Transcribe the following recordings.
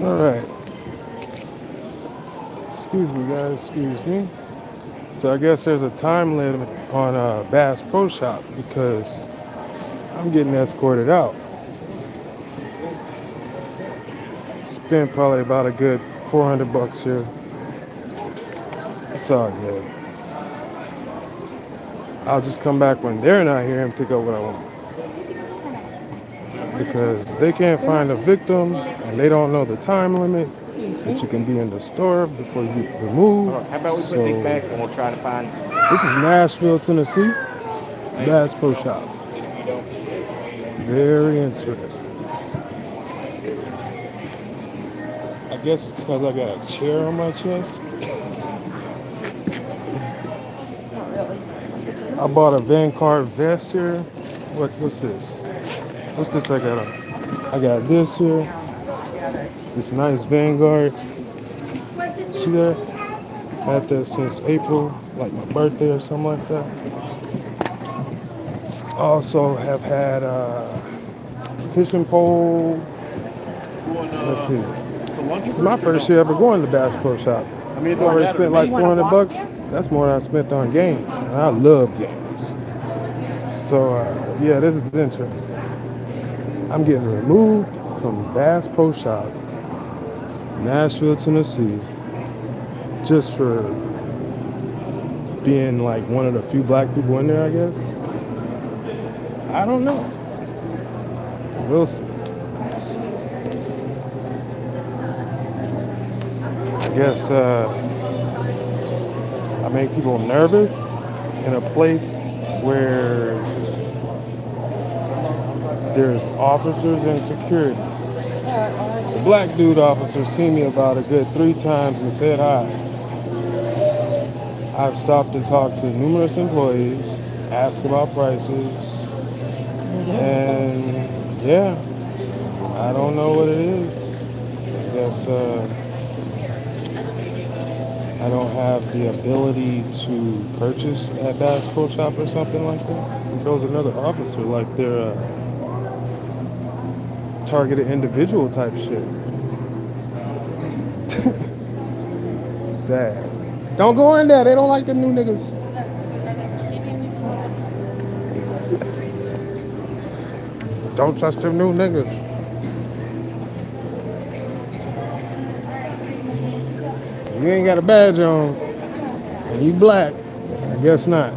All right. Excuse me, guys. Excuse me. So I guess there's a time limit on Bass Pro Shop because I'm getting escorted out. Spent probably about a good 400 bucks here. It's all good. I'll just come back when they're not here and pick up what I want because they can't find a victim and they don't know the time limit that you can be in the store before you get removed. How about we put So these back and we'll try to find. this is Nashville, Tennessee, Bass Pro Shop. Very interesting. I guess it's because I got a chair on my chest. I bought a Vanguard vest here. What's this? What's this I got on? I got this here. This nice Vanguard. See that? Had that since April, like my birthday or something like that. Also have had a fishing pole. Let's see. This is my first year ever going to Bass Pro Shop. I already spent like 400 bucks. That's more than I spent on games. And I love games. So yeah, this is interesting. I'm getting removed from Bass Pro Shop, Nashville, Tennessee, just for being like one of the few black people in there, I guess. I don't know. We'll see. I guess I make people nervous in a place where there's officers and security. The black dude officer seen me about a good 3 times and said hi. I've stopped and talked to numerous employees, asked about prices, and yeah, I don't know what it is. I guess I don't have the ability to purchase at Bass Pro Shop or something like that. If there was another officer, like they're targeted individual type shit. Sad. Don't go in there. They don't like the new niggas. Don't trust them new niggas. You ain't got a badge on and you black, I guess not.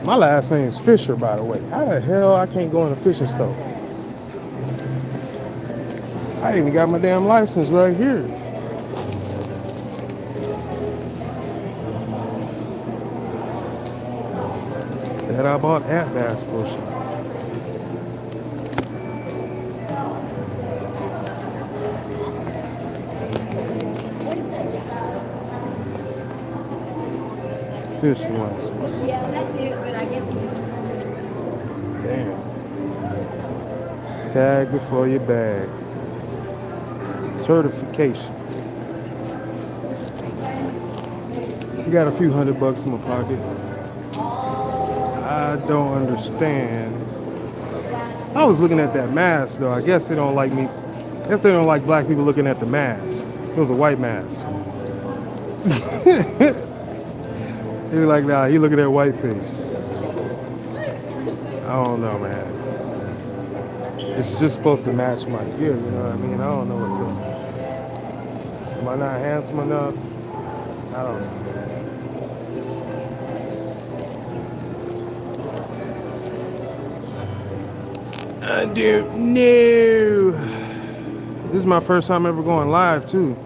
My last name's Fisher, by the way. How the hell I can't go in a fishing store? I even got my damn license right here. That I bought at Bass Pro Shop. Fishing license. Yeah, that's it, but I guess. Damn. Tag before your bag. Certification. You got a few $100 in my pocket. I don't understand. I was looking at that mask though. I guess they don't like me. I guess they don't like black people looking at the mask. It was a white mask. They were like, nah, he looking at white face. I don't know, man. It's just supposed to match my gear, you know what I mean? I don't know what's up. Am I not handsome enough? I don't know. I don't know. This is my first time ever going live too.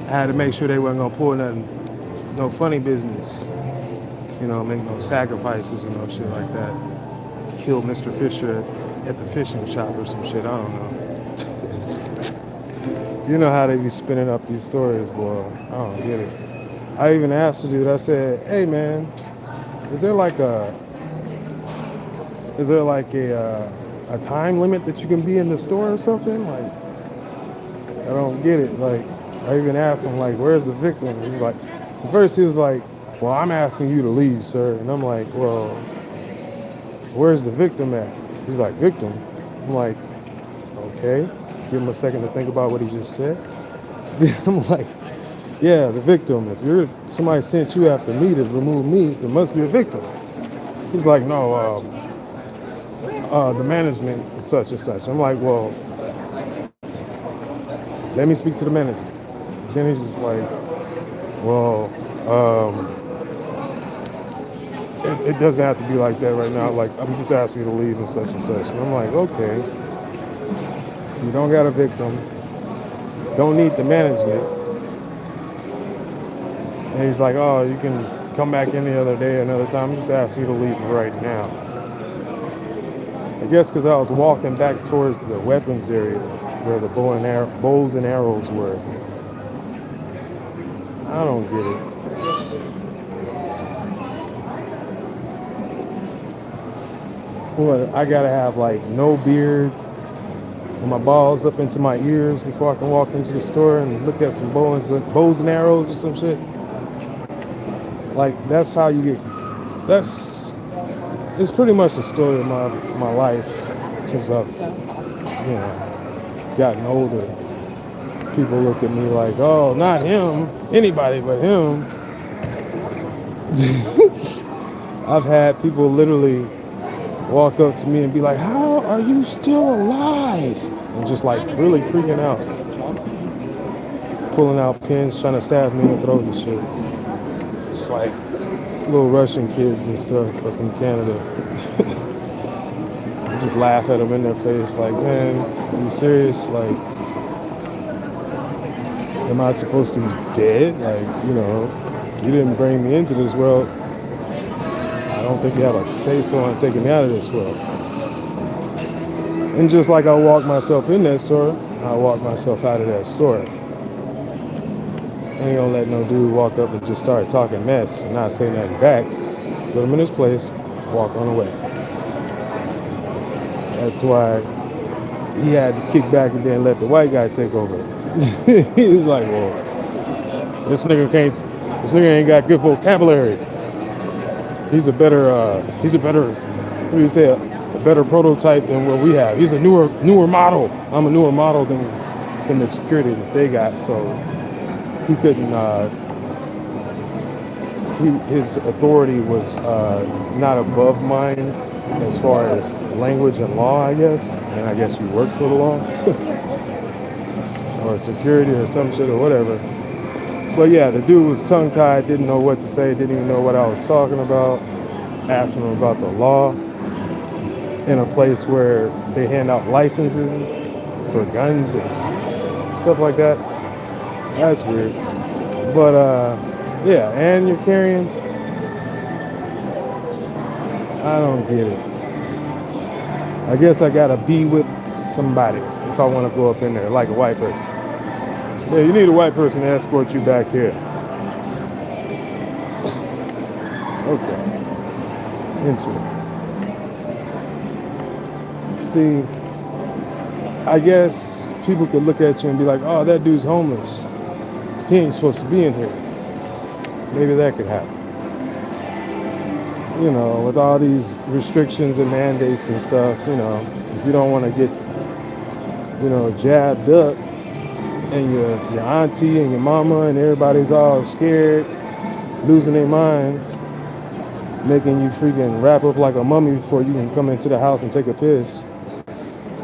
I had to make sure they wasn't gonna pull nothing, no funny business. You know, make no sacrifices and no shit like that. Kill Mr. Fisher at the fishing shop or some shit. I don't know. You know how they be spinning up these stories, boy. I don't get it. I even asked the dude. I said, "Hey, man, is there like a time limit that you can be in the store or something?" Like, I don't get it. Like, I even asked him, like, "Where's the victim?" He's like, at first he was like, "Well, I'm asking you to leave, sir." And I'm like, "Well, where's the victim at?" He's like, "Victim?" I'm like, "Okay." give him a second to think about what he just said. I'm like, yeah, the victim. If somebody sent you after me to remove me, there must be a victim. He's like, no, the management is such and such. I'm like, well, let me speak to the management. Then he's just like, well, it doesn't have to be like that right now. Like, I'm just asking you to leave and such and such. And I'm like, okay. So you don't got a victim. Don't need the management. And he's like, oh, you can come back any other day, another time. I'm just asking you to leave right now. I guess because I was walking back towards the weapons area where the bows and arrows were. I don't get it. What, I gotta have like no beard and my balls up into my ears before I can walk into the store and look at some bows and arrows or some shit. Like, that's how you get. It's pretty much the story of my life since I've, gotten older. People look at me like, oh, not him, anybody but him. I've had people literally walk up to me and be like, how are you still alive? And just like really freaking out. Pulling out pins, trying to stab me in the throat and shit. It's like little Russian kids and stuff up in Canada. I just laugh at them in their face like, man, are you serious? Like, am I supposed to be dead? Like, you didn't bring me into this world. I don't think you have a say-so on taking me out of this world. And just like I walked myself in that store, I walked myself out of that store. I ain't gonna let no dude walk up and just start talking mess and not say nothing back. Put him in his place, walk on away. That's why he had to kick back and then let the white guy take over. He was like, well, this nigga ain't got good vocabulary. He's a better, what do you say, a better prototype than what we have. He's a newer model. I'm a newer model than the security that they got, so he couldn't, his authority was not above mine as far as language and law, I guess. And I guess you work for the law. Or security or some shit or whatever. But yeah, the dude was tongue-tied, didn't know what to say, didn't even know what I was talking about. Asking him about the law in a place where they hand out licenses for guns and stuff like that. That's weird. But yeah, and you're carrying. I don't get it. I guess I gotta be with somebody if I want to go up in there, like a white person. Yeah, you need a white person to escort you back here. Okay. Interesting. See, I guess people could look at you and be like, oh, that dude's homeless. He ain't supposed to be in here. Maybe that could happen. With all these restrictions and mandates and stuff, if you don't want to get, jabbed up and your auntie and your mama and everybody's all scared, losing their minds, making you freaking wrap up like a mummy before you can come into the house and take a piss.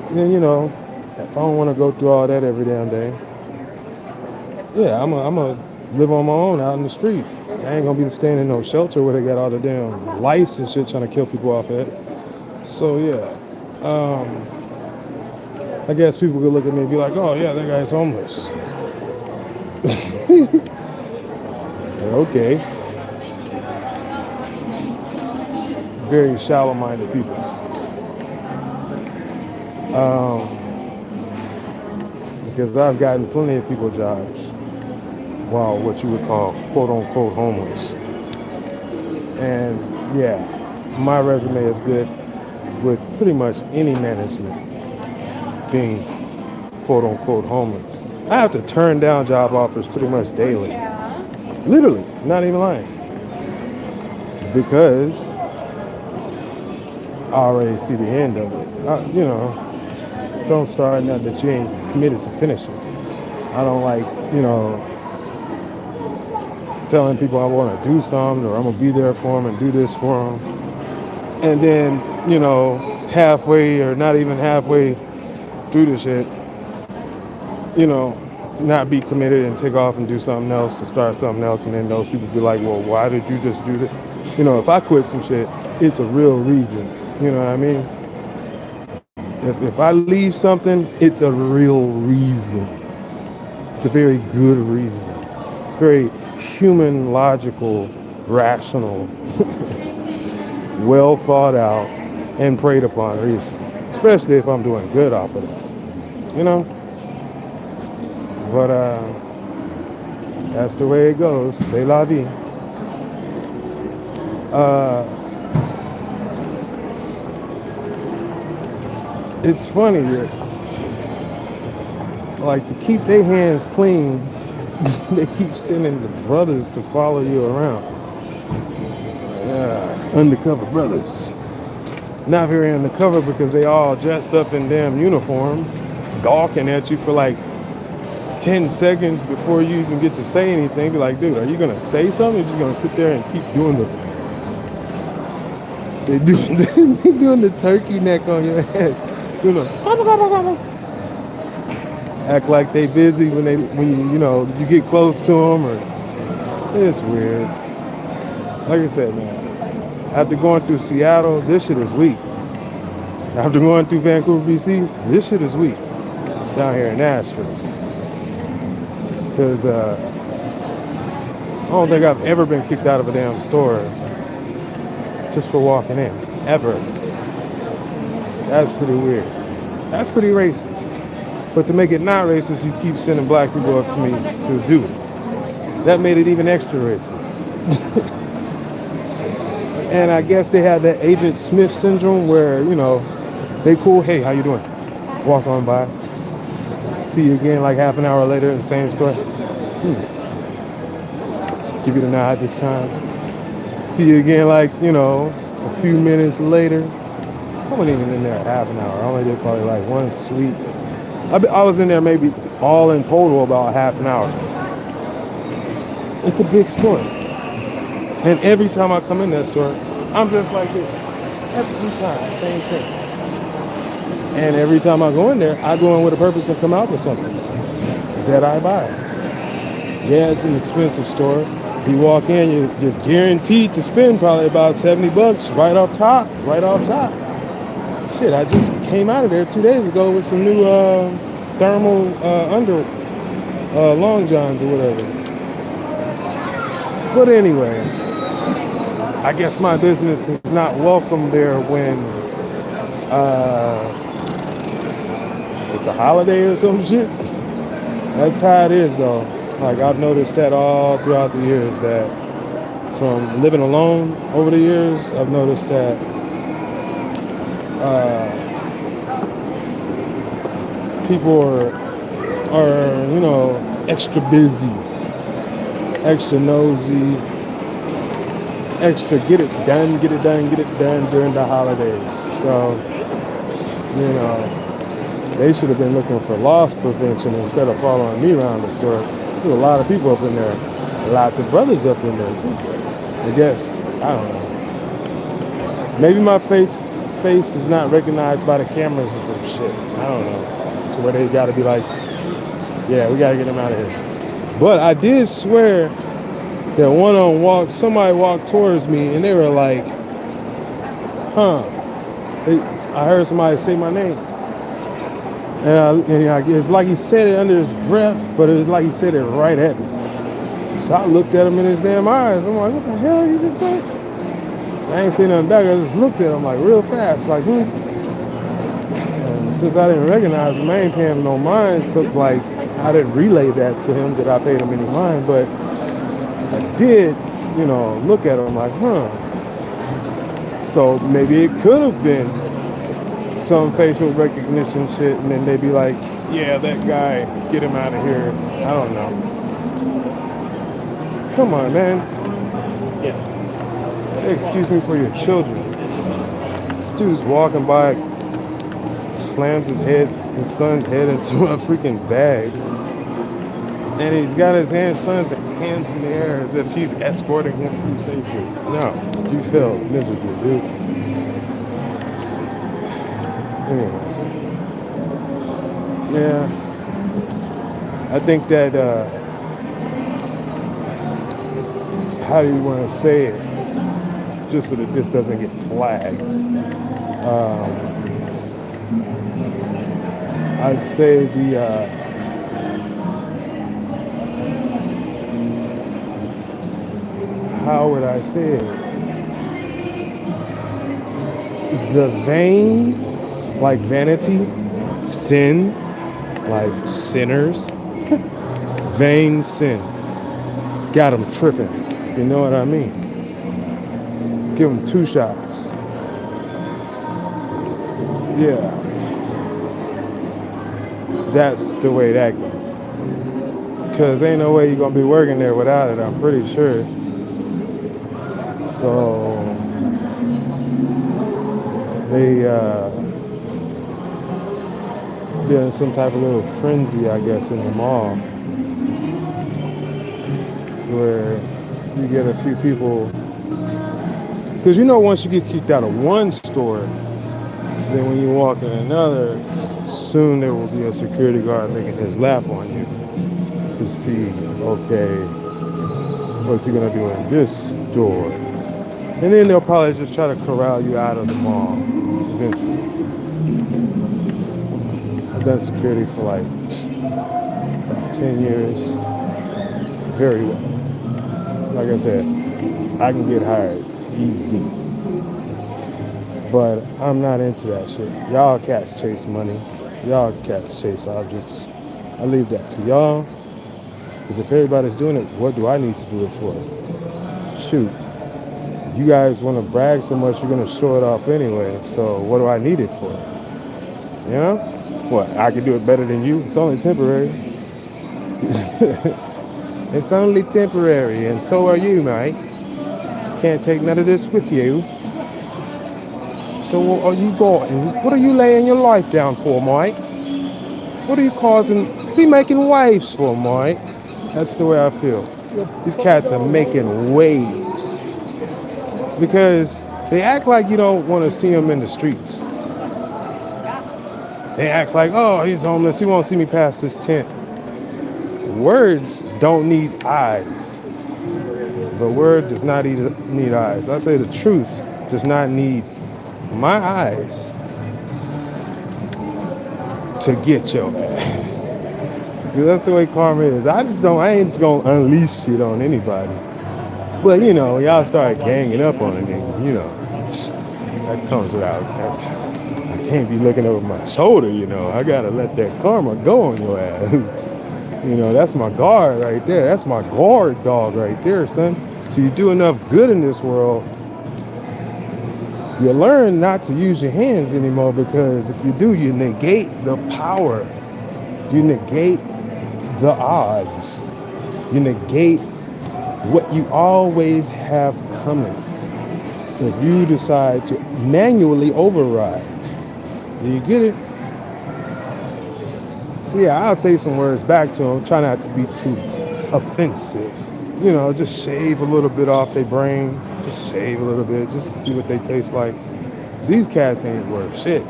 Then, if I don't want to go through all that every damn day, yeah, I'm gonna live on my own out in the street. I ain't gonna be staying in no shelter where they got all the damn lice and shit trying to kill people off at. So yeah, I guess people could look at me and be like, oh yeah, that guy's homeless. Okay. Very shallow-minded people. Because I've gotten plenty of people jobs while what you would call quote-unquote homeless. And yeah, my resume is good with pretty much any management being quote-unquote homeless. I have to turn down job offers pretty much daily. Literally, not even lying. Because I already see the end of it. don't start nothing that you ain't committed to finishing. I don't like, telling people I want to do something or I'm going to be there for them and do this for them. And then, halfway or not even halfway through the shit, not be committed and take off and do something else to start something else. And then those people be like, well, why did you just do that? If I quit some shit, it's a real reason. You know what I mean? If I leave something, it's a real reason. It's a very good reason. It's very human, logical, rational, well thought out, and preyed upon reason. Especially if I'm doing good off of it. But that's the way it goes. C'est la vie. It's funny that, like, to keep their hands clean, they keep sending the brothers to follow you around. Undercover brothers. Not very undercover because they all dressed up in damn uniform, gawking at you for like 10 seconds before you even get to say anything. Be like, dude, are you gonna say something? You're just gonna sit there and keep doing they doing the turkey neck on your head. Act like they busy when you get close to them, or it's weird. Like I said, man, after going through Seattle, this shit is weak. After going through Vancouver, BC, this shit is weak. Down here in Nashville. Because I don't think I've ever been kicked out of a damn store just for walking in. Ever. That's pretty weird. That's pretty racist. But to make it not racist, you keep sending black people up to me to do it. That made it even extra racist. And I guess they had that Agent Smith syndrome where, they cool, hey, how you doing? Walk on by. See you again like half an hour later in the same store. Give you the nod this time. See you again like, a few minutes later. I wasn't even in there half an hour. I only did probably like one sweep. I was in there maybe all in total about half an hour. It's a big store. And every time I come in that store, I'm just like this. Every time, same thing. And every time I go in there, I go in with a purpose and come out with something that I buy. Yeah, it's an expensive store. If you walk in, you're guaranteed to spend probably about $70 right off top. Shit, I just came out of there 2 days ago with some new thermal long johns or whatever. But anyway, I guess my business is not welcome there when it's a holiday or some shit. That's how it is though. Like I've noticed that all throughout the years, that from living alone over the years, I've noticed that people are extra busy, extra nosy, extra get it done during the holidays. So, they should have been looking for loss prevention instead of following me around the store. There's a lot of people up in there, lots of brothers up in there too. I guess, I don't know. Maybe my face is not recognized by the cameras or some shit. I don't know. To where they gotta be like, yeah, we gotta get them out of here. But I did swear that somebody walked towards me and they were like, I heard somebody say my name. And it's like he said it under his breath, but it was like he said it right at me. So I looked at him in his damn eyes. I'm like, what the hell you just said? I ain't saying nothing back. I just looked at him like real fast, like, And since I didn't recognize him, I ain't paying him no mind. So like, I didn't relay that to him that I paid him any mind, but I did, look at him like, So maybe it could have been some facial recognition shit, and then they'd be like, yeah, that guy, get him out of here. I don't know. Come on, man. Yeah. Say excuse me for your children. This dude's walking by slams his son's head into a freaking bag. And he's got his son's hands in the air as if he's escorting him through safely. No, you failed miserably, dude. Anyway, yeah, I think that, how do you want to say it, just so that this doesn't get flagged? I'd say how would I say it? The vain, like vanity, sin, like sinners, vain sin. Got them tripping, if you know what I mean. Give them 2 shots. Yeah. That's the way that goes. Because ain't no way you're going to be working there without it, I'm pretty sure. So they're in some type of little frenzy, I guess, in the mall. It's where you get a few people. Because once you get kicked out of one store, then when you walk in another, soon there will be a security guard making his lap on you to see, okay, what's he going to do in this store? And then they'll probably just try to corral you out of the mall eventually. I've done security for like 10 years. Very well. Like I said, I can get hired easy. But I'm not into that shit. Y'all cats chase money. Y'all cats chase objects. I leave that to y'all. Because if everybody's doing it, what do I need to do it for? Shoot. You guys want to brag so much, you're going to show it off anyway. So what do I need it for? You know? What? I can do it better than you? It's only temporary. It's only temporary. And so are you, mate. Can't take none of this with you. So what are you going? What are you laying your life down for, Mike? What are you be making waves for, Mike? That's the way I feel. These cats are making waves. Because they act like you don't want to see them in the streets. They act like, oh, he's homeless. He won't see me past this tent. Words don't need eyes. The word does not need eyes. I say the truth does not need my eyes to get your ass. Because that's the way karma is. I ain't just gonna unleash shit on anybody. But y'all start ganging up on it, that comes without. I can't be looking over my shoulder, I gotta let that karma go on your ass. That's my guard right there. That's my guard dog right there, son. So you do enough good in this world, you learn not to use your hands anymore, because if you do, you negate the power. You negate the odds. You negate what you always have coming. If you decide to manually override. Do you get it? So yeah, I'll say some words back to them. Try not to be too offensive. Just shave a little bit off their brain. Just shave a little bit, just to see what they taste like. These cats ain't worth shit.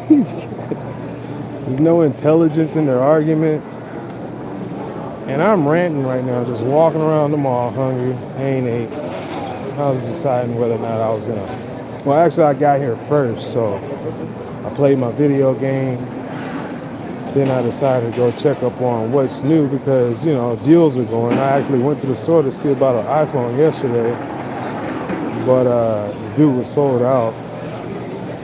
These cats, there's no intelligence in their argument. And I'm ranting right now, just walking around the mall hungry. I ain't ate. I was deciding whether or not I was gonna. Well, actually, I got here first, so I played my video game. Then I decided to go check up on what's new because, deals are going. I actually went to the store to see about an iPhone yesterday, but the dude was sold out.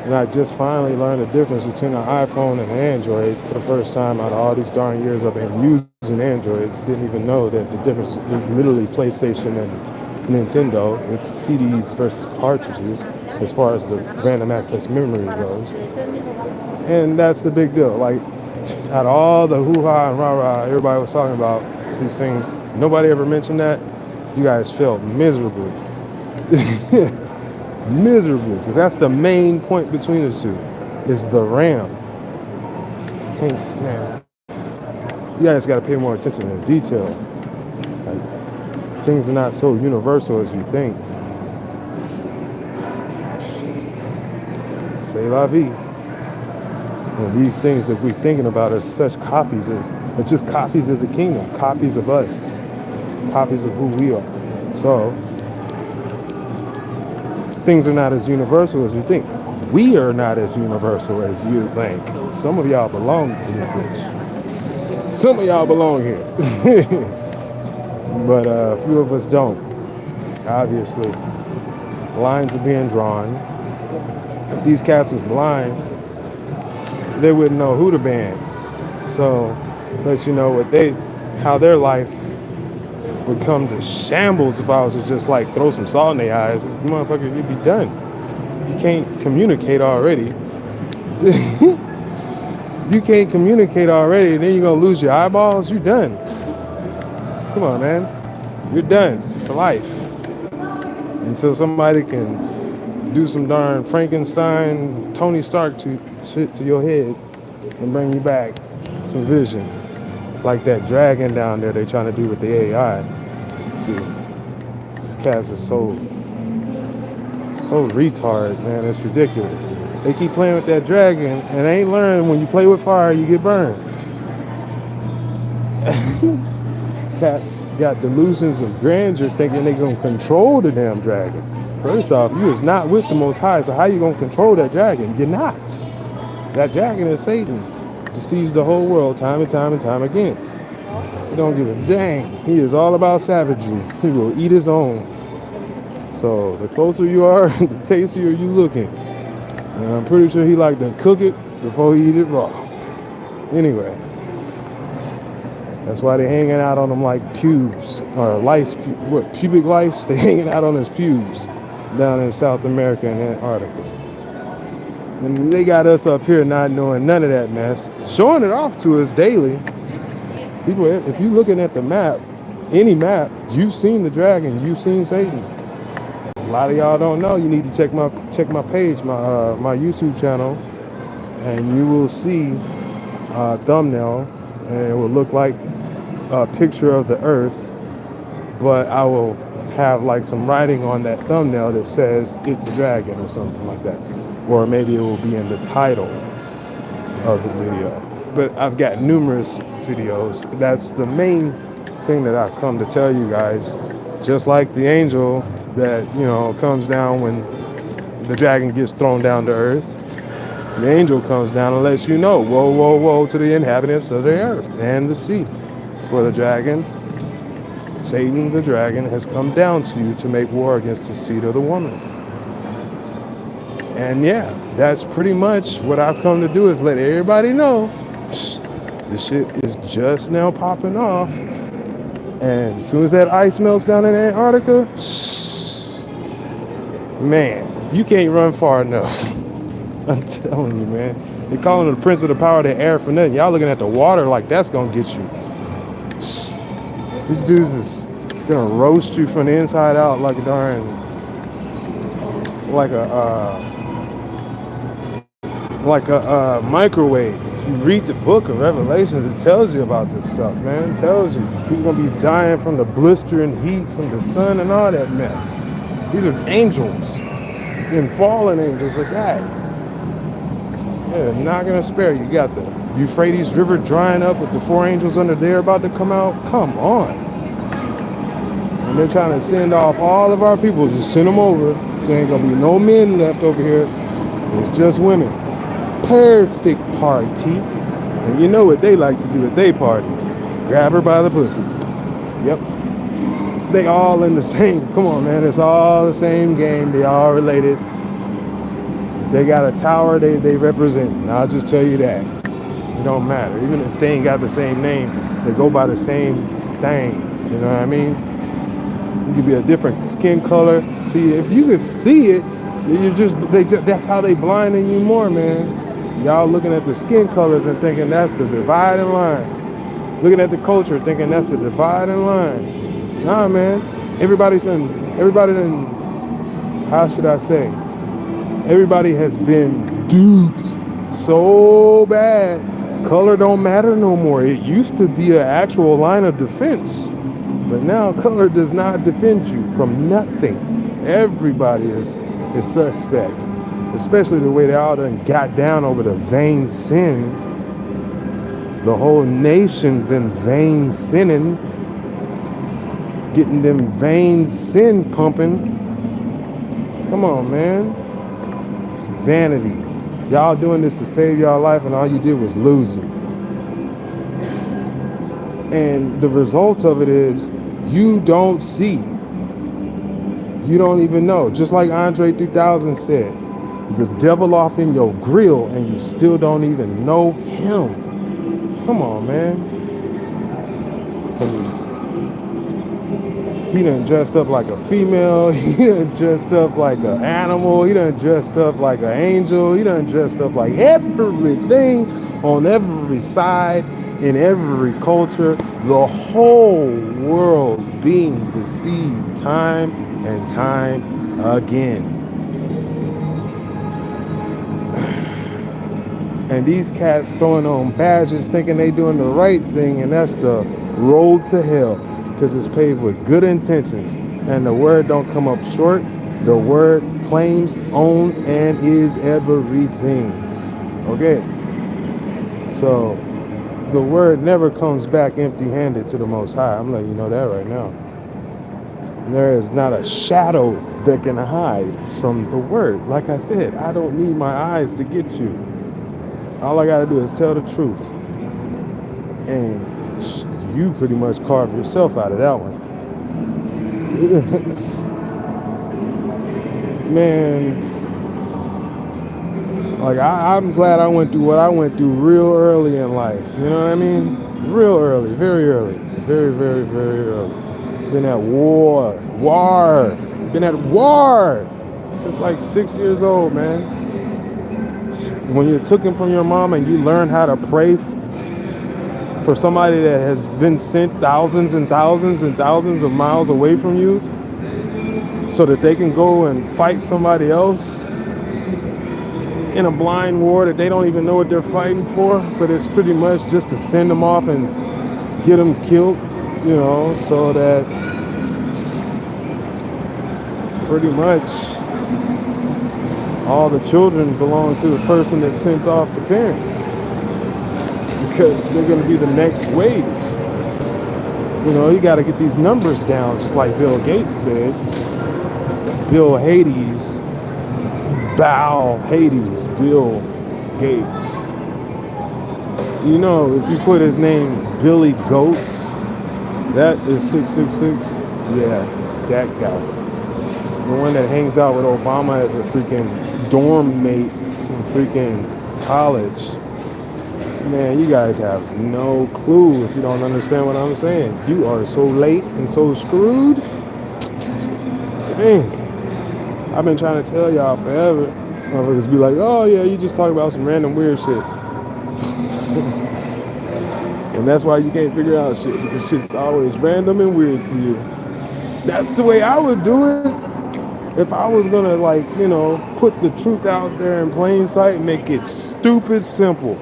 And I just finally learned the difference between an iPhone and an Android for the first time out of all these darn years I've been using Android. Didn't even know that the difference is literally PlayStation and Nintendo. It's CDs versus cartridges as far as the random access memory goes. And that's the big deal. Like, out of all the hoo-ha and rah-rah everybody was talking about these things, nobody ever mentioned that. You guys failed miserably. Miserably, because that's the main point between the two. is the ram. Man, you guys got to pay more attention to detail. Like, things are not so universal as you think. C'est la vie. And these things that we're thinking about are such copies of, it's just copies of the kingdom, copies of us, copies of who we are. So, things are not as universal as you think. We are not as universal as you think. Some of y'all belong to this bitch. Some of y'all belong here. But a few of us don't. Obviously, lines are being drawn. If these cats was blind, they wouldn't know who to ban. So, lets you know how their life would come to shambles if I was to just like throw some salt in their eyes. Motherfucker, you'd be done. You can't communicate already. You can't communicate already, and then you're gonna lose your eyeballs. You're done. Come on, man. You're done for life. Until somebody can do some darn Frankenstein, Tony Stark shit to your head and bring you back some vision. Like that dragon down there they're trying to do with the AI. Let's see. These cats are so retard, man. It's ridiculous. They keep playing with that dragon and they ain't learned when you play with fire, you get burned. Cats got delusions of grandeur thinking they gonna control the damn dragon. First off, you is not with the Most High, so how you gonna control that dragon? You're not. That dragon is Satan. Deceives the whole world time and time and time again. He don't give a dang. He is all about savagery. He will eat his own. So the closer you are, the tastier you looking. And I'm pretty sure he like to cook it before he eat it raw. Anyway, that's why they hanging out on them like pubes or lice. Pubic lice? They hanging out on his pubes down in South America and Antarctica. And they got us up here not knowing none of that mess, showing it off to us daily. People, if you're looking at the map, any map, you've seen the dragon, you've seen Satan. A lot of y'all don't know. You need to check my page, my YouTube channel, and you will see a thumbnail, and it will look like a picture of the Earth, but I will have like some writing on that thumbnail that says it's a dragon or something like that. Or maybe it will be in the title of the video. But I've got numerous videos. That's the main thing that I've come to tell you guys. Just like the angel that, comes down when the dragon gets thrown down to earth. The angel comes down and lets you know, woe, woe, woe to the inhabitants of the earth and the sea. For the dragon, Satan the dragon, has come down to you to make war against the seed of the woman. And yeah, that's pretty much what I've come to do, is let everybody know this shit is just now popping off. And as soon as that ice melts down in Antarctica, man, you can't run far enough. I'm telling you, man. They calling him the prince of the power of the air for nothing. Y'all looking at the water like that's gonna get you. These dudes is gonna roast you from the inside out like a darn, like a microwave. You read the book of Revelations, it tells you about this stuff, man. It tells you people gonna be dying from the blistering heat from the sun and all that mess. These are angels and fallen angels at that. They're not gonna spare you. You got the Euphrates River drying up with the 4 angels under there about to come out. Come on. And they're trying to send off all of our people. Just send them over. So ain't gonna be no men left over here. It's just women. Perfect party. And you know what they like to do at their parties. Grab her by the pussy. Yep. They all in the same, come on man, it's all the same game. They all related. They got a tower they represent. And I'll just tell you that. It don't matter. Even if they ain't got the same name, they go by the same thing. You know what I mean? You could be a different skin color. See, if you could see it, that's how they blinding you more, man. Y'all looking at the skin colors and thinking that's the dividing line. Looking at the culture thinking that's the dividing line. Nah, man. Everybody how should I say? Everybody has been duped so bad. Color don't matter no more. It used to be an actual line of defense, but now color does not defend you from nothing. Everybody is suspect, especially the way they all done got down over the vain sin. The whole nation been vain sinning, getting them vain sin pumping. Come on, man. It's vanity. Y'all doing this to save y'all life, and all you did was lose it. And the result of it is you don't see. You don't even know. Just like Andre 3000 said, the devil off in your grill, and you still don't even know him. Come on, man. He done dressed up like a female. He done dressed up like an animal. He done dressed up like an angel. He done dressed up like everything on every side, in every culture. The whole world being deceived time and time again. And these cats throwing on badges thinking they doing the right thing, and that's the road to hell. Because it's paved with good intentions, and the word don't come up short. The word claims, owns, and is everything. Okay? So the word never comes back empty-handed to the Most High. I'm letting you know that right now. There is not a shadow that can hide from the word. Like I said, I don't need my eyes to get you. All I gotta do is tell the truth. And you pretty much carve yourself out of that one. Man, like I'm glad I went through what I went through real early in life. You know what I mean? Real early, very early. Very, very, very early. Been at war. Been at war since like 6 years old, man. When you're taken from your mom and you learn how to pray for somebody that has been sent thousands and thousands and thousands of miles away from you so that they can go and fight somebody else in a blind war that they don't even know what they're fighting for, but it's pretty much just to send them off and get them killed, you know, so that pretty much all the children belong to the person that sent off the parents. Because they're going to be the next wave. You know, you got to get these numbers down, just like Bill Gates said. Bill Hades, Bill Gates. You know, if you put his name Billy Goats, that is 666. Yeah, that guy. The one that hangs out with Obama as a freaking dorm mate from freaking college. Man, you guys have no clue if you don't understand what I'm saying. You are so late and so screwed. Dang. I've been trying to tell y'all forever. Motherfuckers be like, oh yeah, you just talk about some random weird shit. And that's why you can't figure out shit, because shit's always random and weird to you. That's the way I would do it. If I was gonna, like, you know, put the truth out there in plain sight, make it stupid simple.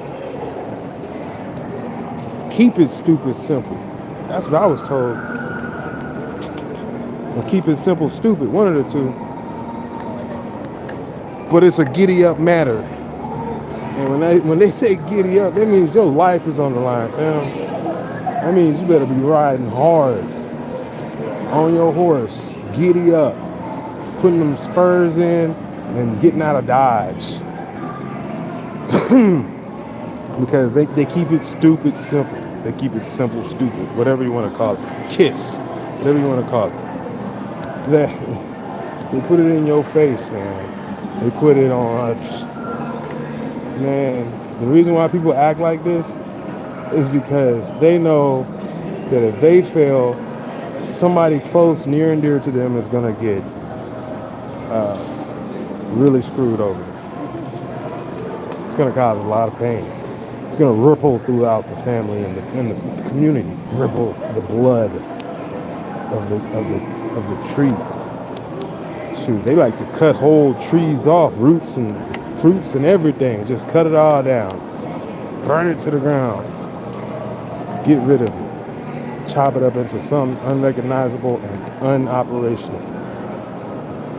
Keep it stupid simple. That's what I was told. Or keep it simple stupid, one of the two. But it's a giddy up matter. And when they say giddy up, that means your life is on the line, fam. That means you better be riding hard on your horse, giddy up, putting them spurs in and getting out of Dodge. Because they keep it stupid simple. They keep it simple, stupid, whatever you want to call it. KISS, whatever you want to call it. They put it in your face, man. They put it on us. Man, the reason why people act like this is because they know that if they fail, somebody close, near and dear to them is going to get really screwed over. It's going to cause a lot of pain. It's going to ripple throughout the family and the community. Ripple the blood of the tree. Shoot, they like to cut whole trees off, roots and fruits and everything. Just cut it all down. Burn it to the ground. Get rid of it. Chop it up into something unrecognizable and unoperational.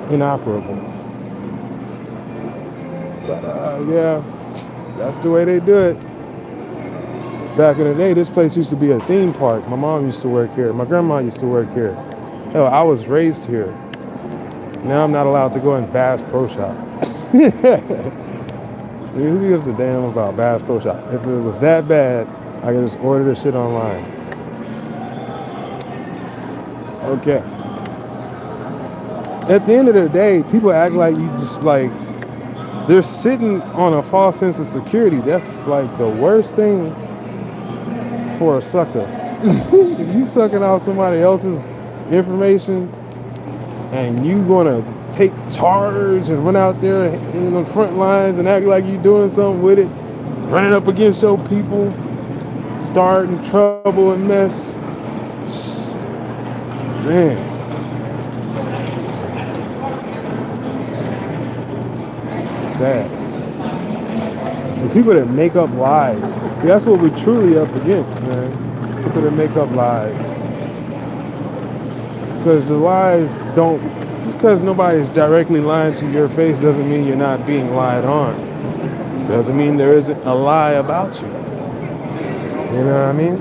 Inoperable. But yeah, that's the way they do it. Back in the day, this place used to be a theme park. My mom used to work here. My grandma used to work here. Hell, I was raised here. Now I'm not allowed to go in Bass Pro Shop. Who gives a damn about Bass Pro Shop? If it was that bad, I could just order the shit online. Okay. At the end of the day, people act like you just like, they're sitting on a false sense of security. That's like the worst thing for a sucker. If you sucking out somebody else's information and you gonna take charge and run out there in the front lines and act like you doing something with it, running up against your people, starting trouble and mess, man. Sad. The people that make up lies. See, that's what we're truly up against, man. People that make up lies. Because the lies don't, just because nobody's directly lying to your face doesn't mean you're not being lied on. Doesn't mean there isn't a lie about you. You know what I mean?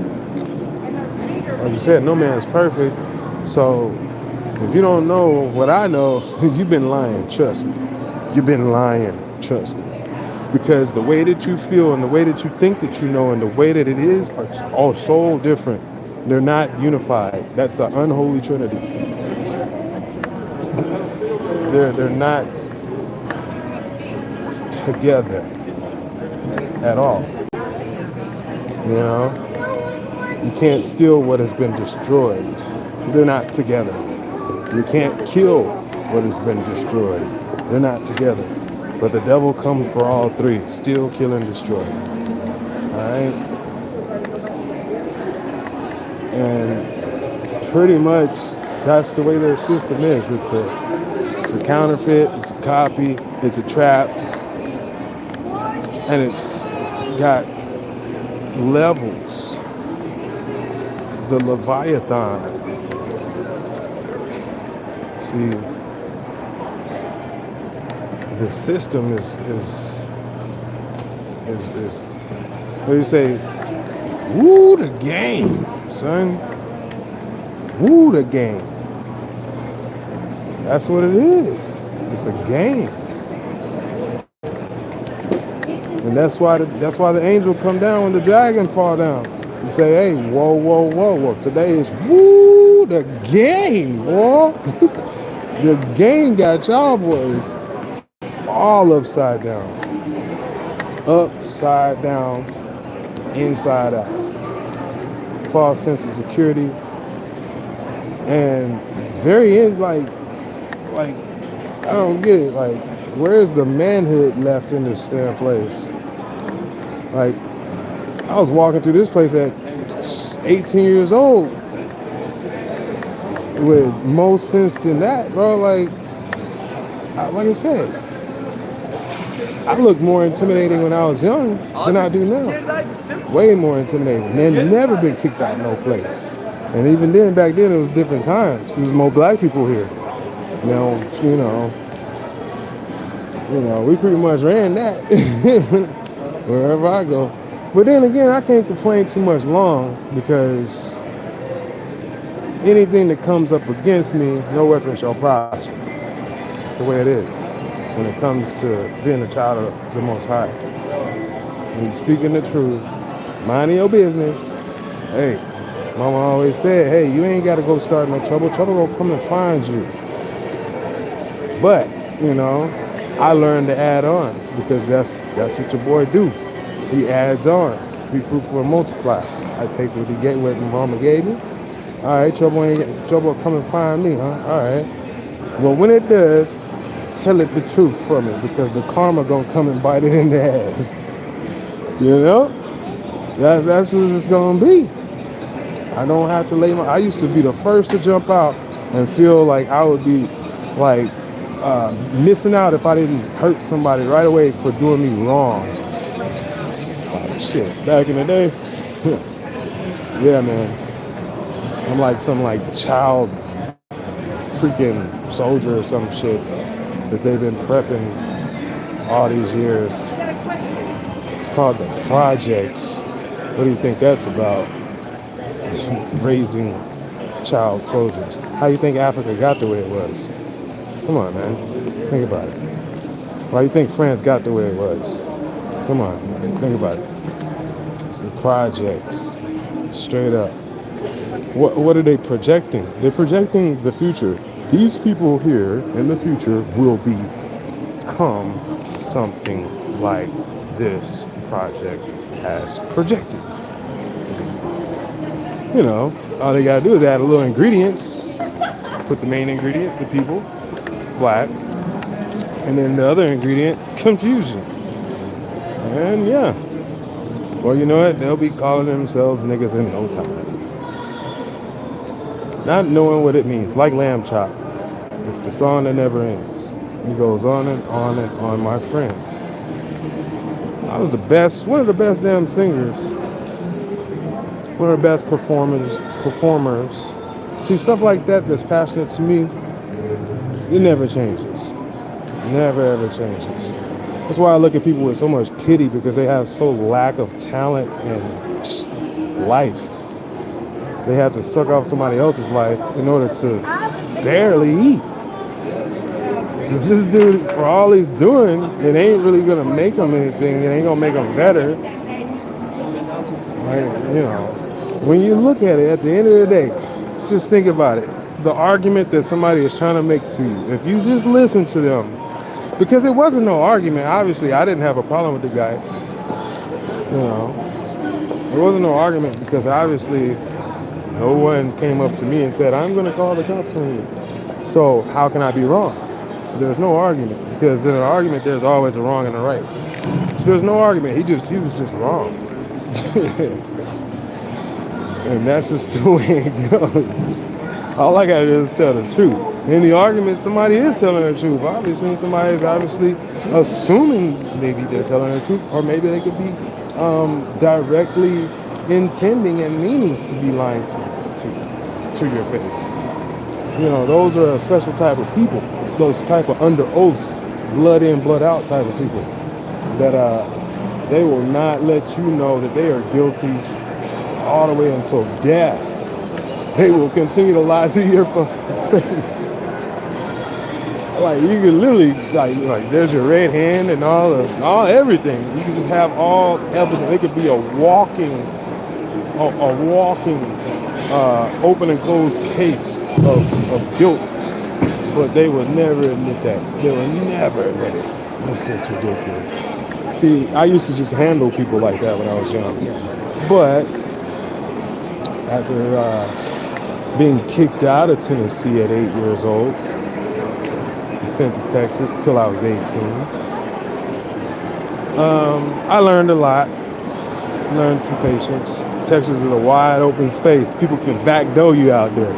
Like you said, no man's perfect. So if you don't know what I know, you've been lying, trust me. You've been lying, trust me. Because the way that you feel and the way that you think that you know and the way that it is are all so different. They're not unified. That's an unholy trinity. They're not together at all. You know? You can't steal what has been destroyed. They're not together. You can't kill what has been destroyed. They're not together. But the devil comes for all three. Steal, kill, and destroy. Alright? And pretty much that's the way their system is. It's a counterfeit, it's a copy, it's a trap, and it's got levels. The Leviathan. See, the system is what do you say? Woo the game, son. Woo the game. That's what it is. It's a game. And that's why the angel come down when the dragon fall down. You say, hey, whoa, whoa, whoa, whoa. Today is woo the game, boy. The game got y'all boys all upside down. Upside down, inside out. False sense of security. And very like I don't get it. Like, where's the manhood left in this damn place? Like, I was walking through this place at 18 years old with more sense than that, bro. Like I said, I looked more intimidating when I was young than I do now. Way more intimidating. And never been kicked out of no place. And even then, back then, it was different times. There was more black people here. Now, you know, we pretty much ran that wherever I go. But then again, I can't complain too much long because anything that comes up against me, no weapon shall prosper. It's the way it is when it comes to being a child of the Most High. When you're speaking the truth, minding your business, hey, Mama always said, hey, you ain't got to go start no trouble. Trouble will come and find you. But, you know, I learned to add on because that's what your boy do. He adds on. Be fruitful and multiply. I take what Mama gave me. All right, trouble will come and find me, huh? All right. Well, when it does, tell it the truth for me because the karma gonna come and bite it in the ass. You know? That's what it's gonna be. I don't have to I used to be the first to jump out and feel like I would be like missing out if I didn't hurt somebody right away for doing me wrong. Shit, back in the day, yeah, man. I'm like some like child freaking soldier or some shit that they've been prepping all these years. It's called the Projects. What do you think that's about? Raising child soldiers. How do you think Africa got the way it was? Come on, man. Think about it. Why do you think France got the way it was? Come on, man. Think about it. It's the Projects. Straight up. What are they projecting? They're projecting the future. These people here in the future will become something like this project has projected. You know, all they gotta do is add a little ingredients. Put the main ingredient, the people, black, and then the other ingredient, confusion. And yeah, well, you know what? They'll be calling themselves niggas in no time. Not knowing what it means, like Lamb Chop. It's the song that never ends. He goes on and on and on, my friend. I was one of the best damn singers. One of the best performers. See, stuff like that that's passionate to me, it never changes. Never ever changes. That's why I look at people with so much pity, because they have so lack of talent and life. They have to suck off somebody else's life in order to barely eat. This dude, for all he's doing, it ain't really gonna make him anything. It ain't gonna make him better. Like, you know, when you look at it, at the end of the day, just think about it. The argument that somebody is trying to make to you, if you just listen to them, because it wasn't no argument. Obviously, I didn't have a problem with the guy. You know, it wasn't no argument because obviously no one came up to me and said, I'm going to call the cops on you. So how can I be wrong? So there's no argument, because in an argument, there's always a wrong and a right. So there's no argument. He was just wrong. And that's just the way it goes. All I gotta do is tell the truth. In the argument, somebody is telling the truth. Obviously, somebody is obviously assuming maybe they're telling the truth, or maybe they could be directly intending and meaning to be lying to your face. You know, those are a special type of people. Those type of under oath, blood in, blood out type of people that they will not let you know that they are guilty all the way until death. They will continue to lie to your face. Like, you can literally, like there's your red hand and all everything. You can just have all evidence. It could be a walking open and closed case of guilt. But they would never admit that. They would never admit it. It's just ridiculous. See, I used to just handle people like that when I was young. But after being kicked out of Tennessee at 8 years old and sent to Texas till I was 18, I learned a lot. Learned some patience. Texas is a wide open space. People can backdoor you out there.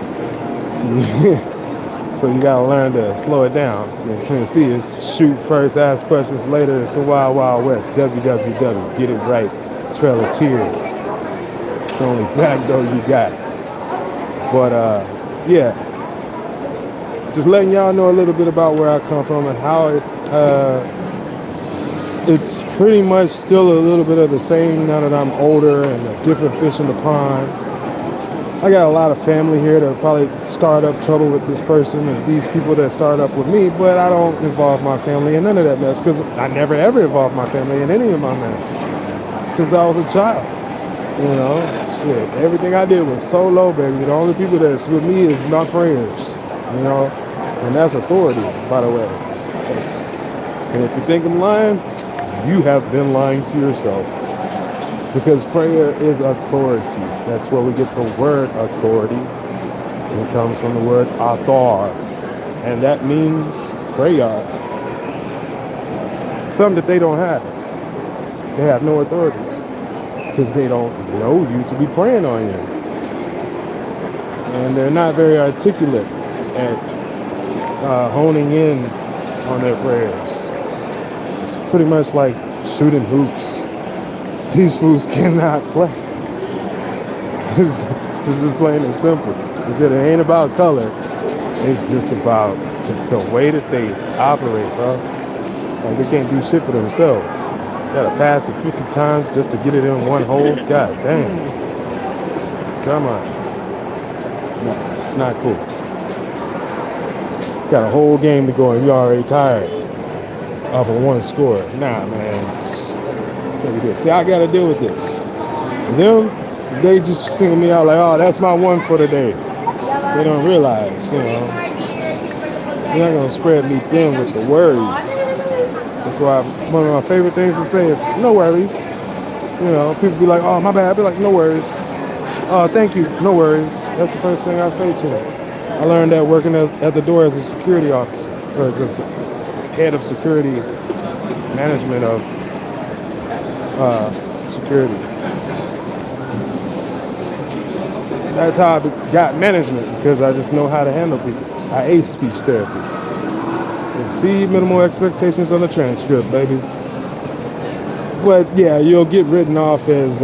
So you gotta learn to slow it down. So in Tennessee, it's shoot first, ask questions later. It's the Wild Wild West. WWW. Get it right. Trail of Tears. It's the only backdoor you got. But yeah, just letting y'all know a little bit about where I come from and how it's pretty much still a little bit of the same now that I'm older and a different fish in the pond. I got a lot of family here that probably start up trouble with this person and these people that start up with me, but I don't involve my family in none of that mess, because I never ever involved my family in any of my mess since I was a child. You know, shit, everything I did was solo, baby. The only people that's with me is my prayers, you know, and that's authority, by the way. Yes. And if you think I'm lying, you have been lying to yourself, because prayer is authority. That's where we get the word authority. It comes from the word author, and that means prayer. Something that they don't have. They have no authority, because they don't know you to be praying on you. And they're not very articulate at honing in on their prayers. It's pretty much like shooting hoops. These fools cannot play. It's just plain and simple. He said it ain't about color. It's just about just the way that they operate, bro. Like they can't do shit for themselves. Gotta pass it 50 times just to get it in one hole. God damn. Come on. No, it's not cool. Got a whole game to go and you're already tired off of one score. Nah, man. Can't be doing. See, I gotta deal with this. Them, they just single me out like, oh, that's my one for the day. They don't realize, you're not gonna spread me thin with the worries. That's why one of my favorite things to say is no worries. People be like, oh, my bad. I be like, no worries. Oh, thank you, no worries. That's the first thing I say to them. I learned that working at the door as a security officer, or as a head of security management of security. That's how I got management, because I just know how to handle people. I ace speech therapy. Exceed minimal expectations on the transcript, baby. But yeah, you'll get written off as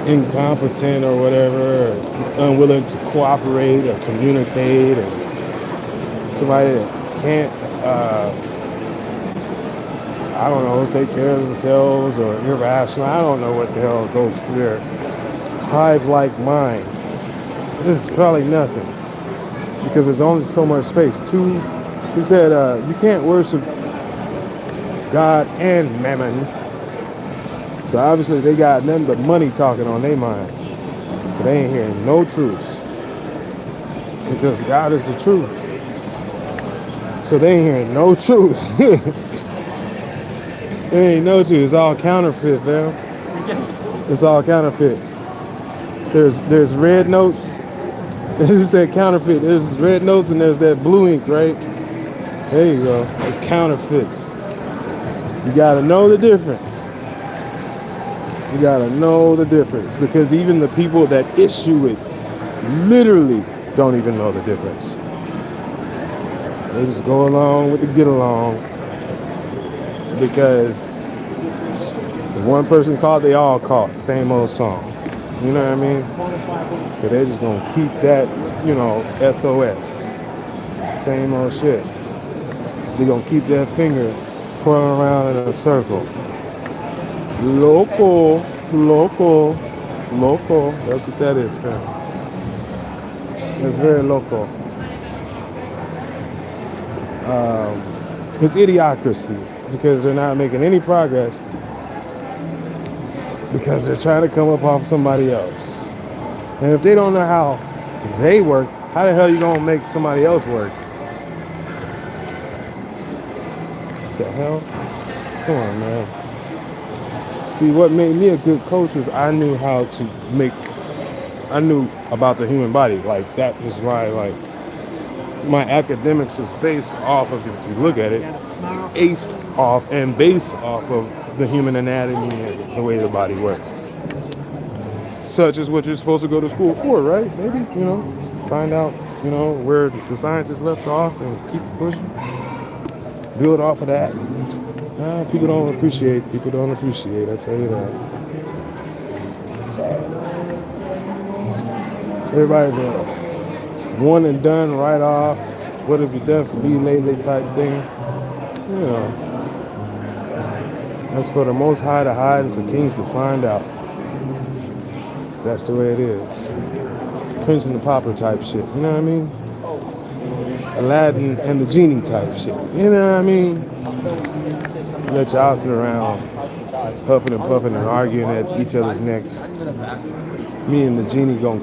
incompetent or whatever, or unwilling to cooperate or communicate, or somebody that can't, I don't know, take care of themselves, or irrational. I don't know what the hell goes through their hive-like minds. This is probably nothing, because there's only so much space. He said, you can't worship God and Mammon. So obviously they got nothing but money talking on their mind. So they ain't hearing no truth, because God is the truth. So they ain't hearing no truth. There ain't no truth. It's all counterfeit, man. It's all counterfeit. There's red notes. It said counterfeit. There's red notes and there's that blue ink, right? There you go. It's counterfeits. You gotta know the difference. You gotta know the difference, because even the people that issue it literally don't even know the difference. They just go along with the get along, because if one person caught, they all caught. Same old song. You know what I mean? So they're just gonna keep that, SOS. Same old shit. They're gonna keep that finger twirling around in a circle. Local. That's what that is, fam. It's very local. It's idiocracy, because they're not making any progress, because they're trying to come up off somebody else. And if they don't know how they work, how the hell are you gonna make somebody else work? What the hell? Come on, man. See, what made me a good coach was I knew about the human body. Like, that was why, my academics was based off of, if you look at it, based off of the human anatomy and the way the body works. Such as what you're supposed to go to school for, right? Maybe, find out, where the science is left off and keep pushing. Build off of that. People don't appreciate, I tell you that. Sad. Everybody's a one and done right off. What have you done for me lately type thing? That's for the Most High to hide and for kings to find out. That's the way it is. Prince and the Pauper type shit, you know what I mean? Aladdin and the genie type shit, you know what I mean? Let y'all sit around huffing and puffing and arguing at each other's necks. Me and the genie go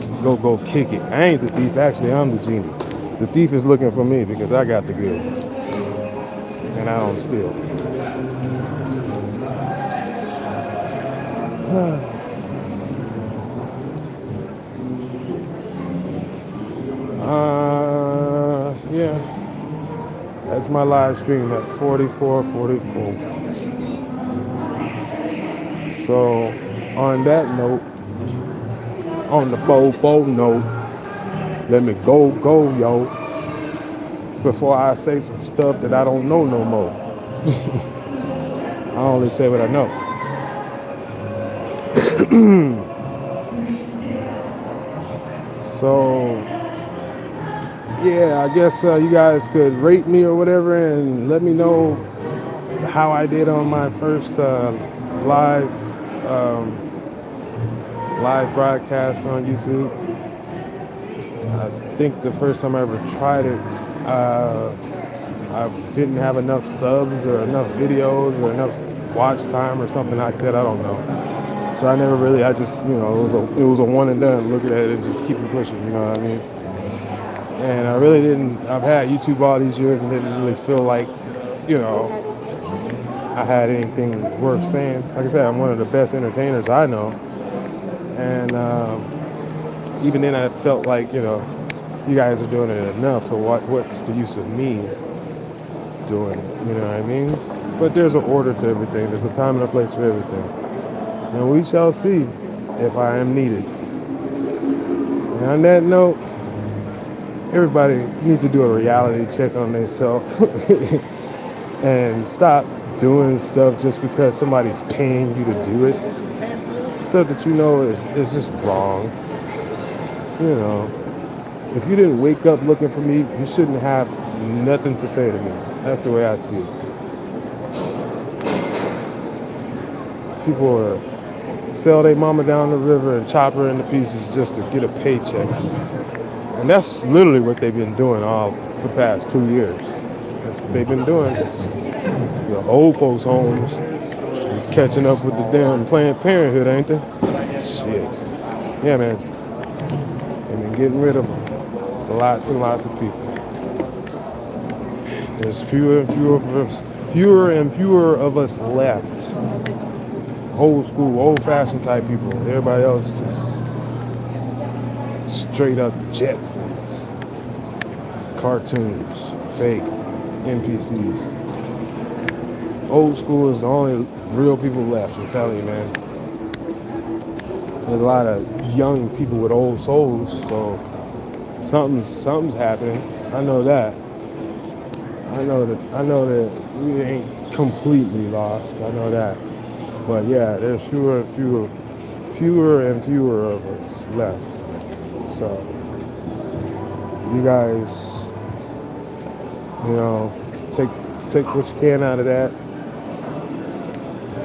kick it. I ain't the thief, actually I'm the genie. The thief is looking for me because I got the goods. And I don't steal. Yeah. That's my live stream at 4444. So, on that note, on the Bobo note, let me go, yo. before I say some stuff that I don't know no more. I only say what I know. So, yeah, I guess you guys could rate me or whatever and let me know how I did on my first um, live broadcast on YouTube. I think the first time I ever tried it, I didn't have enough subs or enough videos or enough watch time or something like that. I don't know. So I never really. I just, it was a one and done. Look at it and just keep it pushing. You know what I mean? And I really didn't. I've had YouTube all these years and didn't really feel like, I had anything worth saying. Like I said, I'm one of the best entertainers I know, and even then I felt like, you guys are doing it enough. So what's the use of me doing it? You know what I mean? But there's an order to everything. There's a time and a place for everything. And we shall see if I am needed. And on that note, everybody needs to do a reality check on themselves and stop doing stuff just because somebody's paying you to do it. Stuff that is just wrong. If you didn't wake up looking for me, you shouldn't have nothing to say to me. That's the way I see it. People sell their mama down the river and chop her into pieces just to get a paycheck. And that's literally what they've been doing all for the past 2 years. That's what they've been doing. The old folks' homes is catching up with the damn Planned Parenthood, ain't they? Shit. Yeah, man. They've been getting rid of lots and lots of people. There's fewer and fewer of us left. Old school, old-fashioned type people. Everybody else is straight up Jetsons, cartoons, fake NPCs. Old school is the only real people left. I'm telling you, man. There's a lot of young people with old souls, so something's happening. I know that. I know that we ain't completely lost. I know that. But yeah, there's fewer and fewer of us left. So you guys, take what you can out of that.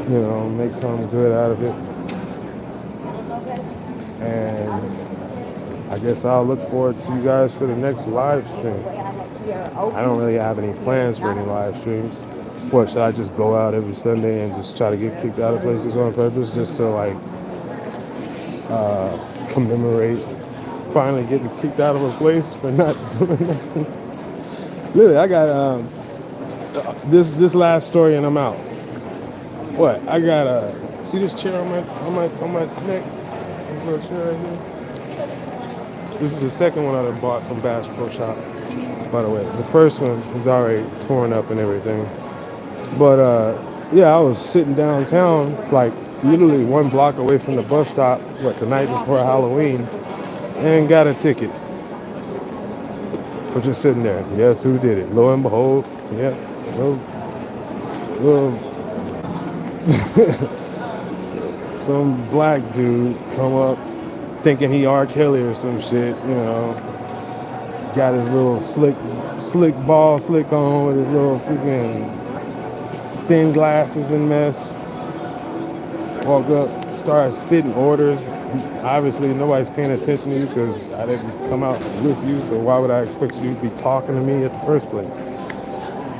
Make something good out of it. And I guess I'll look forward to you guys for the next live stream. I don't really have any plans for any live streams. What, should I just go out every Sunday and just try to get kicked out of places on purpose just to commemorate finally getting kicked out of a place for not doing nothing? Literally, I got this last story and I'm out. What? I got see this chair on my neck? This little chair right here. This is the second one I bought from Bass Pro Shop, by the way. The first one is already torn up and everything. But yeah, I was sitting downtown, like literally 1 block away from the bus stop, the night before Halloween, and got a ticket for just sitting there. Yes, who did it? Lo and behold, yeah, some black dude come up thinking he R. Kelly or some shit, got his little slick on with his little freaking thin glasses and mess. Walk up, start spitting orders. Obviously, nobody's paying attention to you because I didn't come out with you, so why would I expect you to be talking to me at the first place?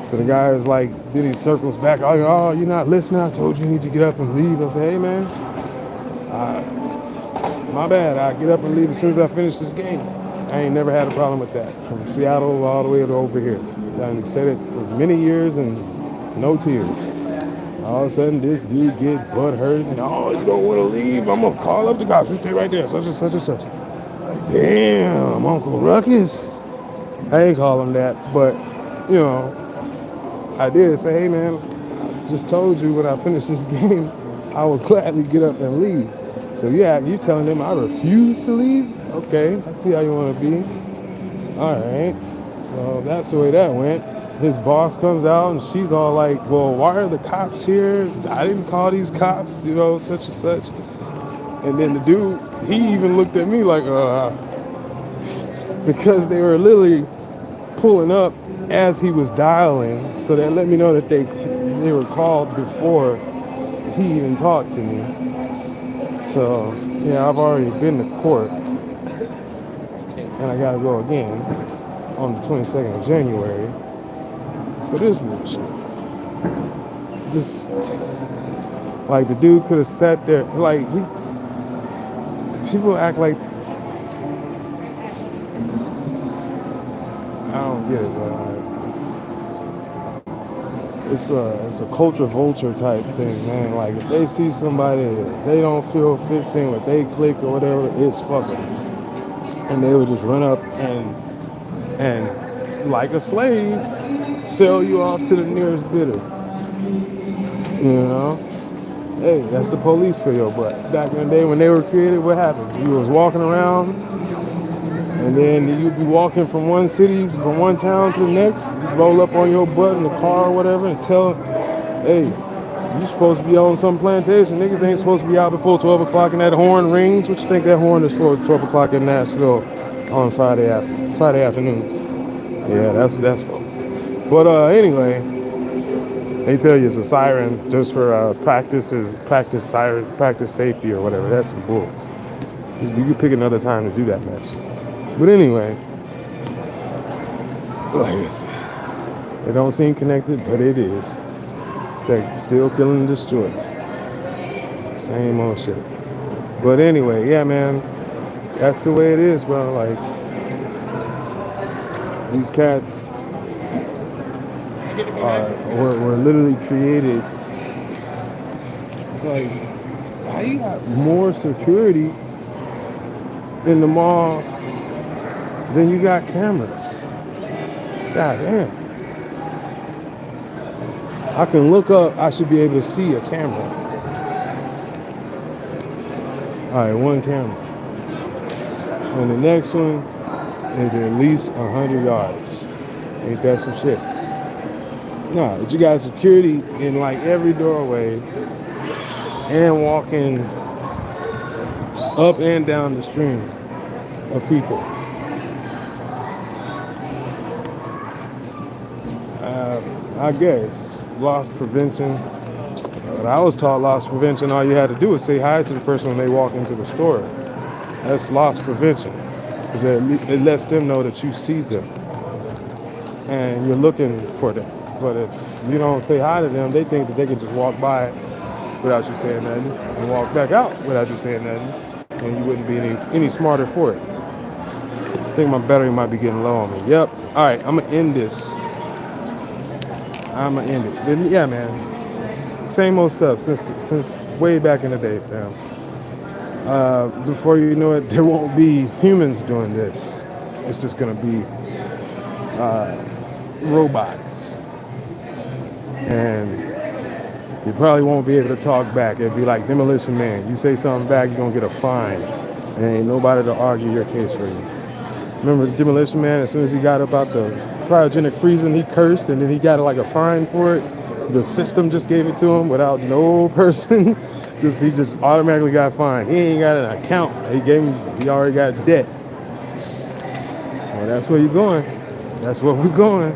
So the guy is like, then he circles back, oh, you're not listening? I told you need to get up and leave. I said, hey, man, my bad. I get up and leave as soon as I finish this game. I ain't never had a problem with that. From Seattle all the way to over here. I've said it for many years and no tears. All of a sudden, this dude get butt hurt and, you don't want to leave? I'm going to call up the cops. You stay right there, such and such and such. Like, damn, Uncle Ruckus. I ain't call him that, but, I did say, hey, man, I just told you when I finish this game, I will gladly get up and leave. So, yeah, you telling them I refuse to leave? Okay, I see how you want to be. All right. So that's the way that went. His boss comes out and she's all like, well, why are the cops here? I didn't call these cops, such and such. And then the dude, he even looked at me like, because they were literally pulling up as he was dialing. So that let me know that they were called before he even talked to me. So, yeah, I've already been to court. And I got to go again on the 22nd of January for this bullshit. Just, like, the dude could have sat there. Like, people act like, I don't get it, but it's a culture vulture type thing, man. Like, if they see somebody that they don't feel fits in with they click or whatever, it's fucking. And they would just run up and like a slave, sell you off to the nearest bidder. Hey, that's the police for you. But back in the day when they were created, what happened? You was walking around, and then you'd be walking from one city, from one town to the next. You roll up on your butt in the car or whatever and tell, hey, you supposed to be on some plantation. Niggas ain't supposed to be out before 12 o'clock and that horn rings. What you think that horn is for 12 o'clock in Nashville on Friday afternoons? Yeah, that's for. But anyway, they tell you it's a siren just for practice safety or whatever. That's some bull. You could pick another time to do that mess. But anyway, like I said, it don't seem connected, but it is. Still killing and destroying. Same old shit. But anyway, yeah, man, that's the way it is, bro. Like, these cats were literally created. Like, how you got more security in the mall than you got cameras? God damn. I can look up, I should be able to see a camera. All right, one camera. And the next one is at least 100 yards. Ain't that some shit? No, but you got security in like every doorway and walking up and down the stream of people. I guess loss prevention. When I was taught loss prevention, all you had to do was say hi to the person when they walk into the store. That's loss prevention, because it lets them know that you see them and you're looking for them. But if you don't say hi to them, they think that they can just walk by without you saying nothing and walk back out without you saying nothing, and you wouldn't be any smarter for it. I think my battery might be getting low on me. Yep. All right, I'm gonna end this. Then, yeah, man. Same old stuff since way back in the day, fam. Before you know it, there won't be humans doing this. It's just gonna be robots. And you probably won't be able to talk back. It'd be like Demolition Man. You say something back, you're gonna get a fine. And ain't nobody to argue your case for you. Remember Demolition Man, as soon as he got up out the cryogenic freezing, he cursed, and then he got like a fine for it. The system just gave it to him without no person. He just automatically got fined. He ain't got an account. He already got debt. Well, that's where you're going. That's where we're going.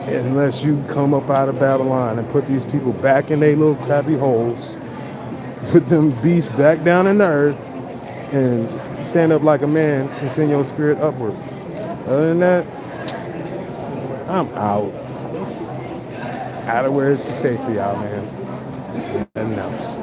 Unless you come up out of Babylon and put these people back in their little crappy holes, put them beasts back down in the earth, and stand up like a man and send your spirit upward. Other than that, I'm out. Out of where it's safe for y'all, man. Nothing else.